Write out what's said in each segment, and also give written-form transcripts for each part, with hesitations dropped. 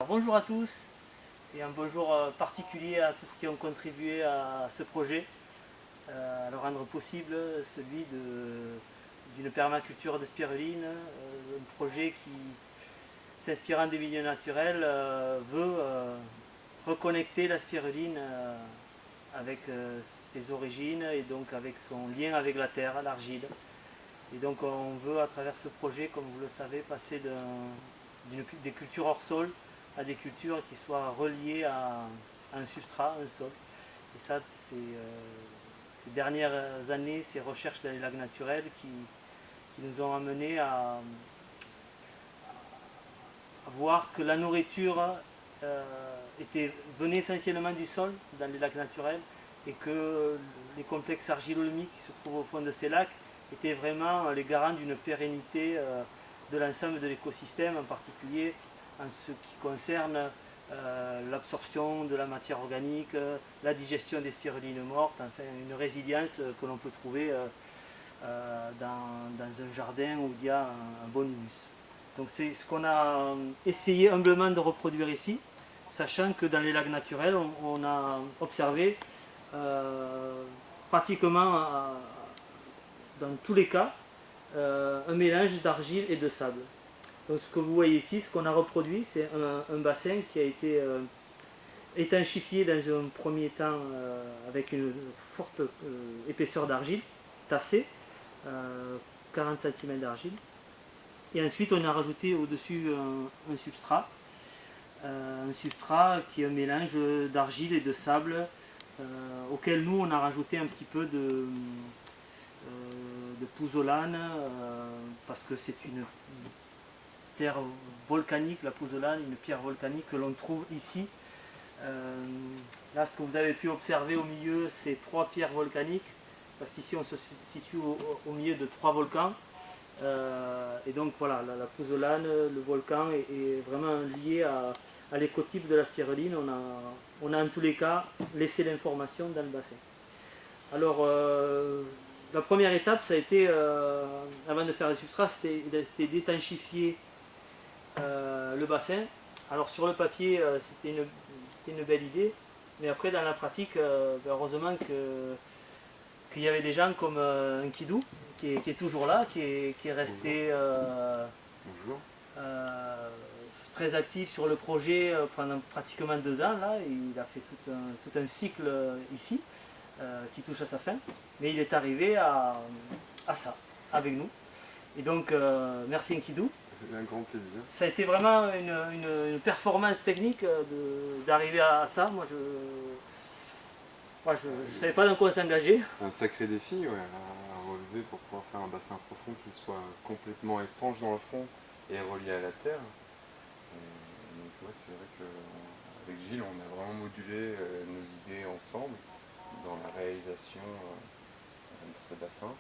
bonjour à tous et un bonjour particulier à tous qui ont contribué à ce projet, à le rendre possible, celui d'une permaculture de spiruline, un projet qui, s'inspirant des milieux naturels, veut reconnecter la spiruline avec ses origines et donc avec son lien avec la terre, l'argile. Et donc on veut à travers ce projet, comme vous le savez, passer des cultures hors sol à des cultures qui soient reliées à un substrat, un sol. Et ça, c'est ces dernières années, ces recherches dans les lacs naturels qui nous ont amenés à voir que la nourriture venait essentiellement du sol dans les lacs naturels et que les complexes argilo-humiques qui se trouvent au fond de ces lacs étaient vraiment les garants d'une pérennité de l'ensemble de l'écosystème, en particulier en ce qui concerne l'absorption de la matière organique, la digestion des spirulines mortes, enfin une résilience que l'on peut trouver dans un jardin où il y a un bon humus. Donc c'est ce qu'on a essayé humblement de reproduire ici, sachant que dans les lacs naturels, on a observé pratiquement dans tous les cas un mélange d'argile et de sable. Donc ce que vous voyez ici, ce qu'on a reproduit, c'est un bassin qui a été étanchifié dans un premier temps avec une forte épaisseur d'argile, tassée, 40 cm d'argile. Et ensuite on a rajouté au-dessus un substrat qui est un mélange d'argile et de sable auquel nous on a rajouté un petit peu de pouzzolane parce que c'est une terre volcanique, la pouzzolane, une pierre volcanique que l'on trouve ici. Là, ce que vous avez pu observer au milieu, c'est 3 pierres volcaniques, parce qu'ici on se situe au milieu de 3 volcans. Et donc voilà, la pouzzolane, le volcan est vraiment lié à l'écotype de la spiruline. On a en tous les cas laissé l'information dans le bassin. Alors, la première étape, ça a été, avant de faire le substrat, c'était d'étanchifier le bassin. Alors sur le papier, c'était une belle idée, mais après dans la pratique, heureusement qu'il y avait des gens comme Nkidou, qui est toujours là, qui est resté très actif sur le projet pendant pratiquement 2 ans. Là, il a fait tout un cycle ici, qui touche à sa fin, mais il est arrivé à ça, avec nous. Et donc, merci Nkidou. Un grand plaisir. Ça a été vraiment une performance technique d'arriver à ça. Moi, je ne savais pas dans quoi s'engager. Un sacré défi à relever pour pouvoir faire un bassin profond qui soit complètement étanche dans le fond et relié à la terre. Donc ouais, c'est vrai qu'avec Gilles, on a vraiment modulé nos idées ensemble dans la réalisation de ce bassin.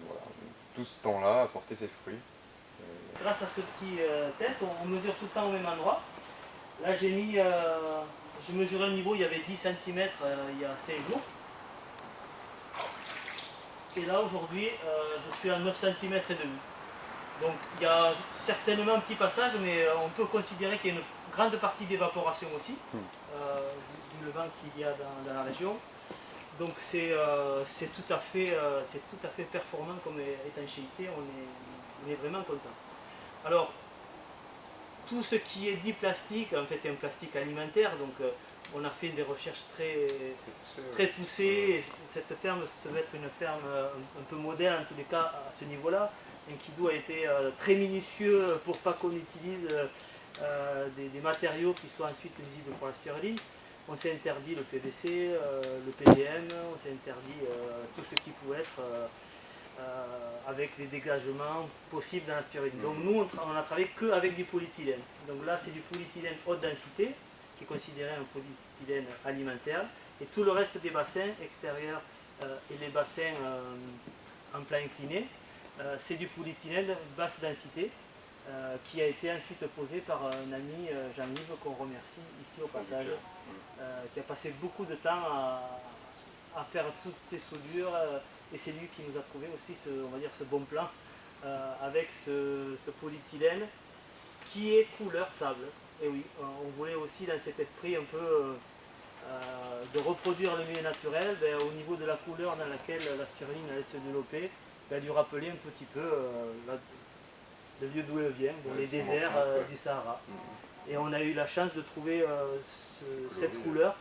Voilà, tout ce temps-là a porté ses fruits. Grâce à ce petit test, on mesure tout le temps au même endroit. Là, j'ai mesuré le niveau, il y avait 10 cm il y a 5 jours. Et là, aujourd'hui, je suis à 9 cm et demi. Donc, il y a certainement un petit passage, mais on peut considérer qu'il y a une grande partie d'évaporation aussi, du levant qu'il y a dans la région. Donc, c'est tout à fait performant comme étanchéité, on est vraiment content. Alors, tout ce qui est dit plastique, en fait, est un plastique alimentaire, donc on a fait des recherches très poussées. Et cette ferme se veut être une ferme un peu modèle, en tous les cas, à ce niveau-là. Nkidou a été très minutieux pour pas qu'on utilise des matériaux qui soient ensuite nuisibles pour la spiruline. On s'est interdit le PVC, le PDM, on s'est interdit tout ce qui pouvait être avec les dégagements possibles dans la spiruline. Donc nous, on a travaillé qu'avec du polyéthylène. Donc là, c'est du polyéthylène haute densité, qui est considéré un polyéthylène alimentaire. Et tout le reste des bassins extérieurs et les bassins en plan incliné, c'est du polyéthylène basse densité, qui a été ensuite posé par un ami, Jean-Yves, qu'on remercie ici au passage, qui a passé beaucoup de temps à faire toutes ces soudures. Et c'est lui qui nous a trouvé aussi ce bon plan avec ce polyéthylène qui est couleur sable. Et oui, on voulait aussi dans cet esprit un peu de reproduire le milieu naturel, au niveau de la couleur dans laquelle la spiruline allait se développer, lui rappeler un petit peu le lieu d'où elle vient, les déserts du Sahara. Et on a eu la chance de trouver cette couleur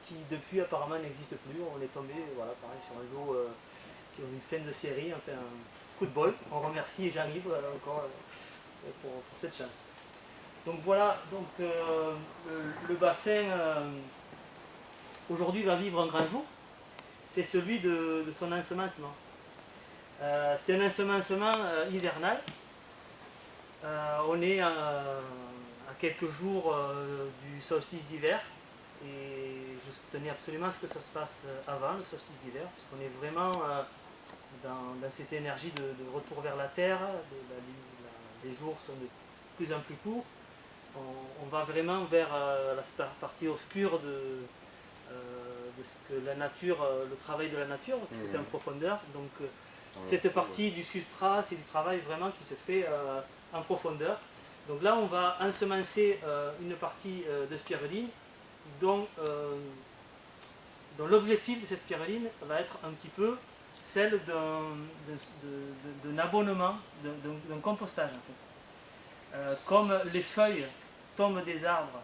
qui depuis apparemment n'existe plus. On est tombé pareil, sur un lot qui a une fin de série, enfin un coup de bol. On remercie Jean-Yves encore pour cette chance. Donc voilà, le bassin aujourd'hui va vivre un grand jour. C'est celui de son ensemencement. C'est un ensemencement hivernal. On est à quelques jours du solstice d'hiver et je tenais absolument à ce que ça se fasse avant le solstice d'hiver, parce qu'on est vraiment dans cette énergie de retour vers la terre. Les jours sont de plus en plus courts. On va vraiment vers la partie obscure de ce que la nature, le travail de la nature qui se fait en profondeur. Donc cette partie du substrat, c'est du travail vraiment qui se fait en profondeur. Donc là, on va ensemencer une partie de spiruline dont l'objectif de cette spiruline va être un petit peu celle d'un abonnement, d'un compostage. En fait. Comme les feuilles tombent des arbres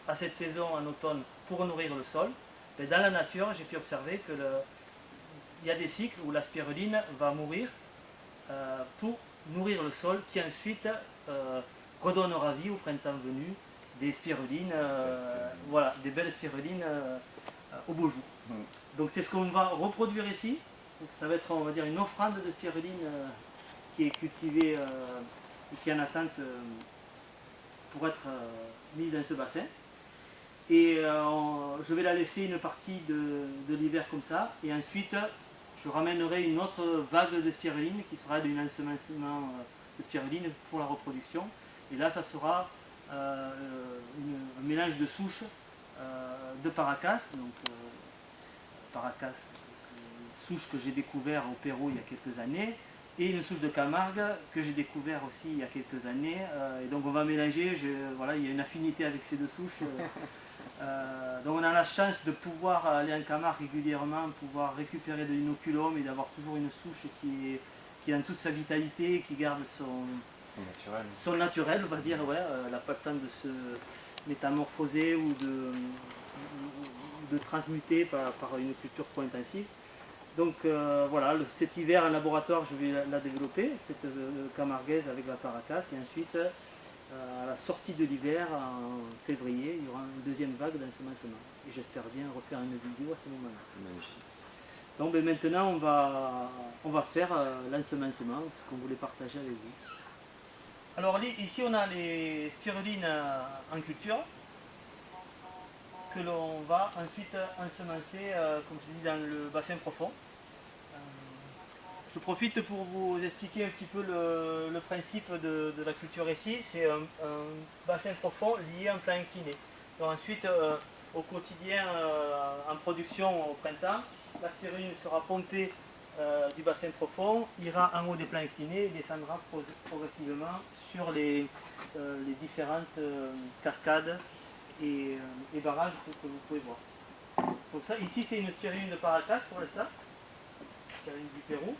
à cette saison en automne pour nourrir le sol, dans la nature, j'ai pu observer qu'il y a des cycles où la spiruline va mourir pour nourrir le sol qui ensuite redonnera vie au printemps venu des spirulines, des belles spirulines au beau jour. Donc c'est ce qu'on va reproduire ici. Donc, ça va être, on va dire, une offrande de spiruline qui est cultivée et qui est en attente pour être mise dans ce bassin. Et je vais la laisser une partie de l'hiver comme ça, et ensuite je ramènerai une autre vague de spiruline qui sera d'un ensemencement de spiruline pour la reproduction. Et là, ça sera un mélange de souches de Paracas, Paracas, une souche que j'ai découvert au Pérou il y a quelques années, et une souche de Camargue que j'ai découvert aussi il y a quelques années. Et donc on va mélanger, il y a une affinité avec ces deux souches. Donc on a la chance de pouvoir aller en Camargue régulièrement, pouvoir récupérer de l'inoculum et d'avoir toujours une souche qui est dans toute sa vitalité, qui garde son naturel, on va dire, elle n'a pas le temps de se métamorphoser ou de transmuter par une culture trop intensive. Donc cet hiver en laboratoire je vais la développer, cette camarguaise avec la Paracas, et ensuite à la sortie de l'hiver, en février, il y aura une deuxième vague d'ensemencement. Et j'espère bien refaire une vidéo à ce moment-là. Magnifique. Donc maintenant on va faire l'ensemencement, ce qu'on voulait partager avec vous. Alors ici on a les spirulines en culture que l'on va ensuite ensemencer, comme je dis, dans le bassin profond. Je profite pour vous expliquer un petit peu le principe de la culture ici. C'est un bassin profond lié à un plan incliné. Donc ensuite, au quotidien, en production au printemps, la spiruline sera pompée du bassin profond, ira en haut des plans inclinés et descendra progressivement sur les différentes cascades et barrages que vous pouvez voir. Donc ça, ici c'est une spiruline de Paracas pour l'instant, spiruline du Pérou,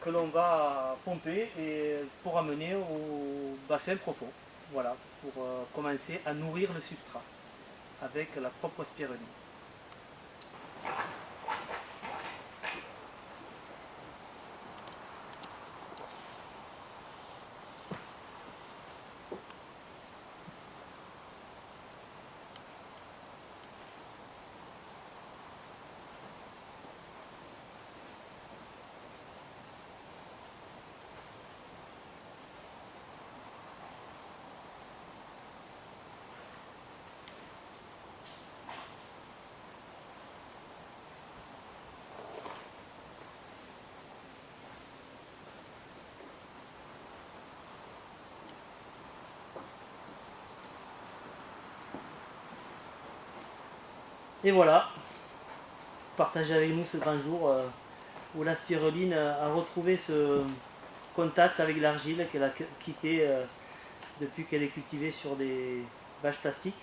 que l'on va pomper et pour amener au bassin profond. Voilà, pour commencer à nourrir le substrat avec la propre spiruline. Et voilà, partagez avec nous ce grand jour où la spiruline a retrouvé ce contact avec l'argile qu'elle a quitté depuis qu'elle est cultivée sur des bâches plastiques.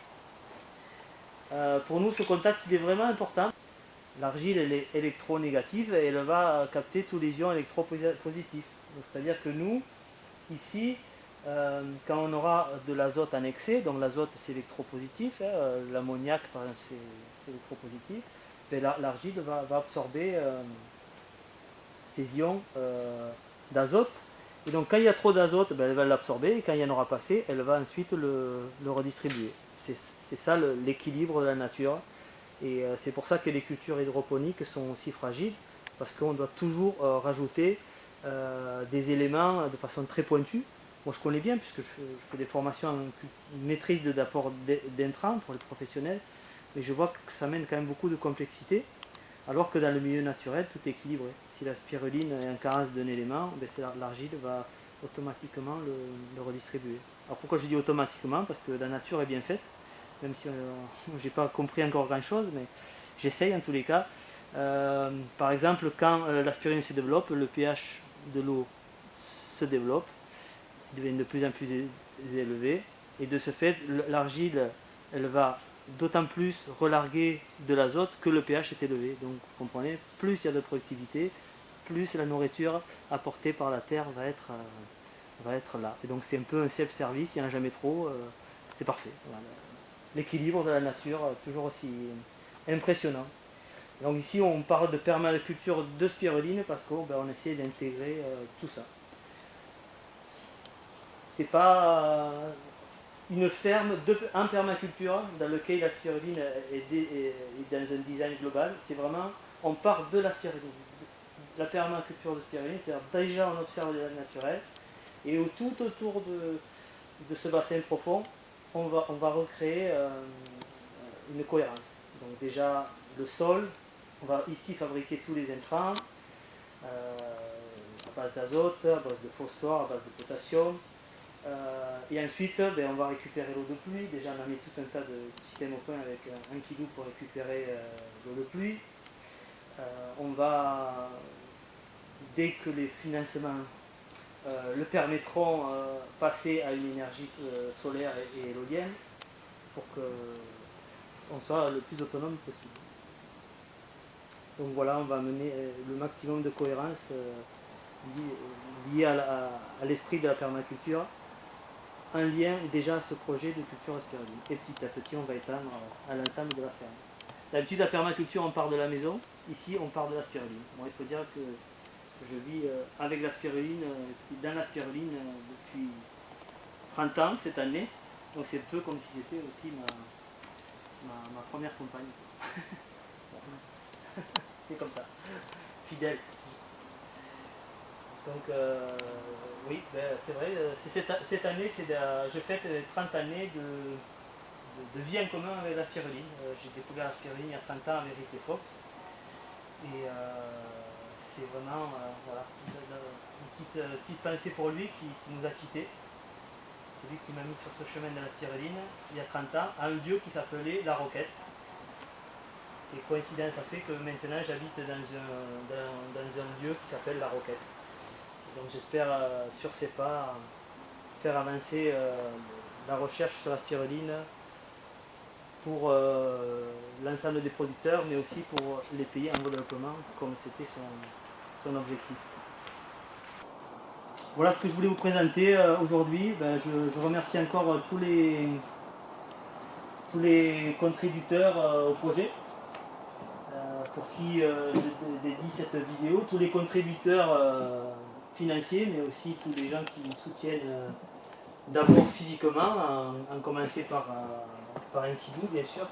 Pour nous, ce contact il est vraiment important. L'argile elle est électronégative et elle va capter tous les ions électropositifs. C'est-à-dire que nous, ici, quand on aura de l'azote en excès, donc l'azote c'est électropositif, l'ammoniac par exemple c'est électropositif, l'argile va absorber ces ions d'azote. Et donc quand il y a trop d'azote, elle va l'absorber, et quand il n'y en aura pas assez, elle va ensuite le redistribuer. C'est ça l'équilibre de la nature. Et c'est pour ça que les cultures hydroponiques sont aussi fragiles, parce qu'on doit toujours rajouter des éléments de façon très pointue. Moi je connais bien, puisque je fais des formations en maîtrise d'apport d'intrants pour les professionnels, mais je vois que ça mène quand même beaucoup de complexité, alors que dans le milieu naturel, tout est équilibré. Si la spiruline est en carence d'un élément, l'argile va automatiquement le redistribuer. Alors pourquoi je dis automatiquement? Parce que la nature est bien faite, même si je n'ai pas compris encore grand chose, mais j'essaye en tous les cas. Par exemple, quand la spiruline se développe, le pH de l'eau se développe, il devient de plus en plus élevé, et de ce fait, l'argile, elle va d'autant plus relarguer de l'azote que le pH est élevé. Donc vous comprenez, plus il y a de productivité, plus la nourriture apportée par la terre va être là. Et donc c'est un peu un self-service, il n'y en a jamais trop, c'est parfait. Voilà. L'équilibre de la nature, toujours aussi impressionnant. Donc ici on parle de permaculture de spiruline parce qu'on essaie d'intégrer tout ça. C'est pas une ferme en permaculture dans laquelle la spiruline est dans un design global. C'est vraiment, on part de la spiruline, la permaculture de spiruline, c'est-à-dire déjà on observe l'état naturel, et tout autour de ce bassin profond, on va recréer une cohérence. Donc déjà le sol, on va ici fabriquer tous les intrants à base d'azote, à base de phosphore, à base de potassium. Et ensuite, on va récupérer l'eau de pluie. Déjà, on a mis tout un tas de systèmes au point avec un kilo pour récupérer l'eau de pluie. On va, dès que les financements le permettront, passer à une énergie solaire et éolienne pour qu'on soit le plus autonome possible. Donc voilà, on va amener le maximum de cohérence lié à l'esprit de la permaculture, un lien déjà à ce projet de culture spiruline. Et petit à petit, on va étendre à l'ensemble de la ferme. D'habitude, la permaculture, on part de la maison. Ici, on part de la spiruline. Bon, il faut dire que je vis avec la spiruline, dans la spiruline depuis 30 ans cette année. Donc c'est un peu comme si c'était aussi ma première compagne. C'est comme ça, fidèle. Donc oui, c'est vrai, cette année, je fête 30 années de vie en commun avec la spiruline. J'ai découvert la spiruline il y a 30 ans avec Rick et Fox. Et c'est vraiment voilà, une petite pensée pour lui qui nous a quittés. C'est lui qui m'a mis sur ce chemin de la spiruline il y a 30 ans, à un lieu qui s'appelait La Roquette. Et coïncidence a fait que maintenant j'habite dans un lieu qui s'appelle La Roquette. Donc j'espère sur ces pas faire avancer la recherche sur la spiruline pour l'ensemble des producteurs, mais aussi pour les pays en développement, comme c'était son objectif. Voilà ce que je voulais vous présenter aujourd'hui. Je remercie encore tous les contributeurs au projet, pour qui je dédie cette vidéo, tous les contributeurs financiers, mais aussi tous les gens qui soutiennent d'abord physiquement, en commencer par Enkidu, bien sûr,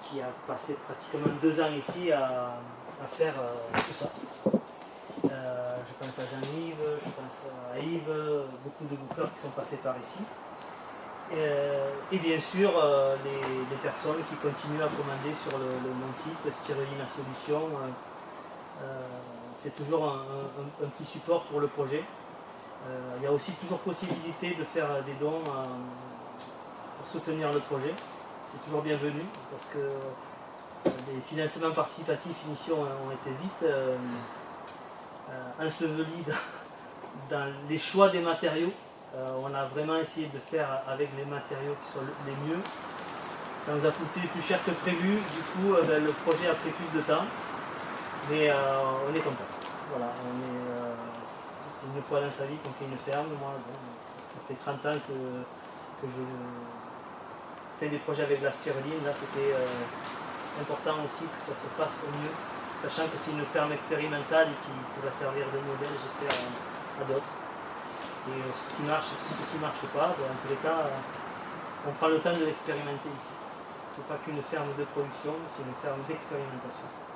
qui a passé pratiquement 2 ans ici à faire tout ça. Je pense à Jean-Yves, je pense à Yves, beaucoup de bouffeurs qui sont passés par ici. Et bien sûr, les personnes qui continuent à commander sur mon site Spiruline à Solution. C'est toujours un petit support pour le projet. Il y a aussi toujours possibilité de faire des dons pour soutenir le projet. C'est toujours bienvenu parce que les financements participatifs initiaux ont été vite ensevelis dans les choix des matériaux. On a vraiment essayé de faire avec les matériaux qui sont les mieux. Ça nous a coûté plus cher que prévu, du coup le projet a pris plus de temps, mais on est content. Voilà, c'est une fois dans sa vie qu'on fait une ferme. Moi, bon, ça fait 30 ans que je fais des projets avec la spiruline. Là, c'était important aussi que ça se fasse au mieux, sachant que c'est une ferme expérimentale qui va servir de modèle, j'espère, à d'autres. Et ce qui marche pas, ben, en tous les cas, on prend le temps de l'expérimenter ici. C'est pas qu'une ferme de production, c'est une ferme d'expérimentation.